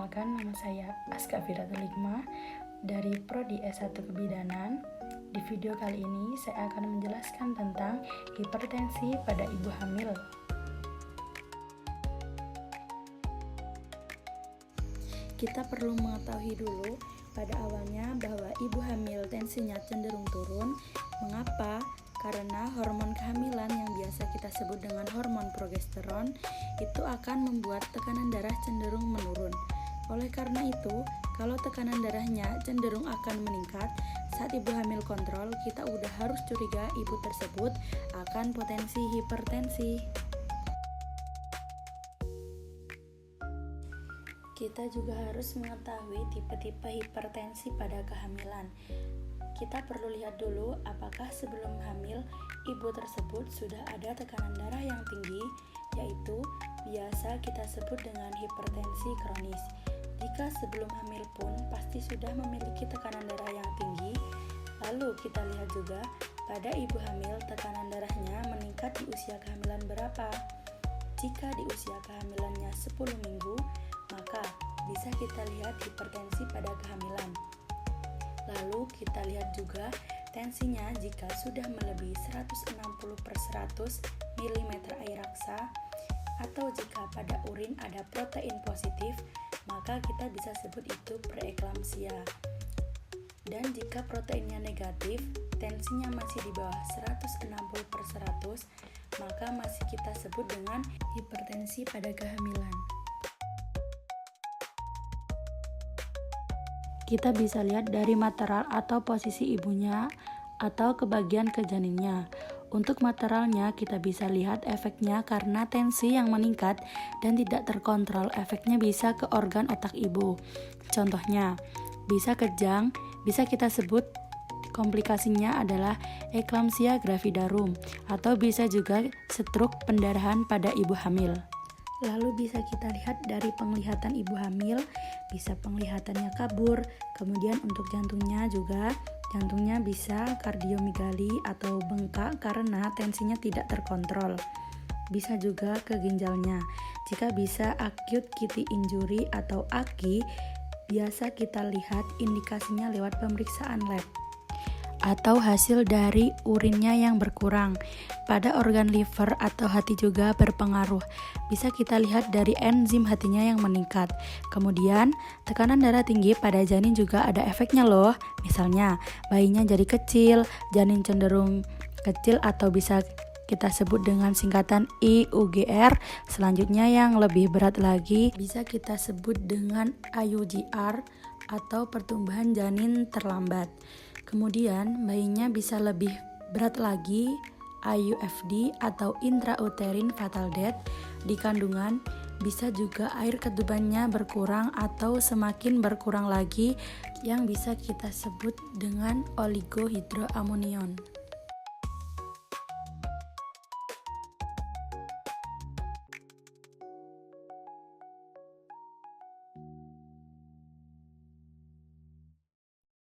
Perkenalkan, nama saya Aska Firatul Hikmah dari Prodi S1 Kebidanan. Di video kali ini saya akan menjelaskan tentang hipertensi pada ibu hamil. Kita perlu mengetahui dulu pada awalnya bahwa ibu hamil tensinya cenderung turun. Mengapa? Karena hormon kehamilan yang biasa kita sebut dengan hormon progesteron itu akan membuat tekanan darah cenderung menurun. Oleh karena itu, kalau tekanan darahnya cenderung akan meningkat, saat ibu hamil kontrol, kita udah harus curiga ibu tersebut akan potensi hipertensi. Kita juga harus mengetahui tipe-tipe hipertensi pada kehamilan. Kita perlu lihat dulu apakah sebelum hamil ibu tersebut sudah ada tekanan darah yang tinggi, yaitu biasa kita sebut dengan hipertensi kronis. Jika sebelum hamil pun pasti sudah memiliki tekanan darah yang tinggi. Lalu kita lihat juga pada ibu hamil tekanan darahnya meningkat di usia kehamilan berapa. Jika di usia kehamilannya 10 minggu, maka bisa kita lihat hipertensi pada kehamilan. Lalu kita lihat juga tensinya jika sudah melebihi 160/100 mm air raksa, atau jika pada urin ada protein positif, maka kita bisa sebut itu preeklamsia. Dan jika proteinnya negatif, tensinya masih di bawah 160/100, maka masih kita sebut dengan hipertensi pada kehamilan. Kita bisa lihat dari materal atau posisi ibunya atau kebagian ke janinnya. Untuk materialnya kita bisa lihat efeknya karena tensi yang meningkat dan tidak terkontrol, efeknya bisa ke organ otak ibu. Contohnya, bisa kejang, bisa kita sebut komplikasinya adalah eklamsia gravidarum, atau bisa juga stroke pendarahan pada ibu hamil. Lalu bisa kita lihat dari penglihatan ibu hamil, bisa penglihatannya kabur. Kemudian untuk jantungnya juga, jantungnya bisa kardiomegali atau bengkak karena tensinya tidak terkontrol. Bisa juga ke ginjalnya. Jika bisa acute kidney injury atau AKI, biasa kita lihat indikasinya lewat pemeriksaan lab atau hasil dari urinnya yang berkurang. Pada organ liver atau hati juga berpengaruh. Bisa kita lihat dari enzim hatinya yang meningkat. Kemudian, tekanan darah tinggi pada janin juga ada efeknya loh. Misalnya, bayinya jadi kecil, janin cenderung kecil atau bisa kita sebut dengan singkatan IUGR. Selanjutnya yang lebih berat lagi bisa kita sebut dengan IUGR atau pertumbuhan janin terlambat. Kemudian bayinya bisa lebih berat lagi, IUFD atau intrauterine fatal death. Di kandungan bisa juga air ketubannya berkurang atau semakin berkurang lagi yang bisa kita sebut dengan oligohidroamonion.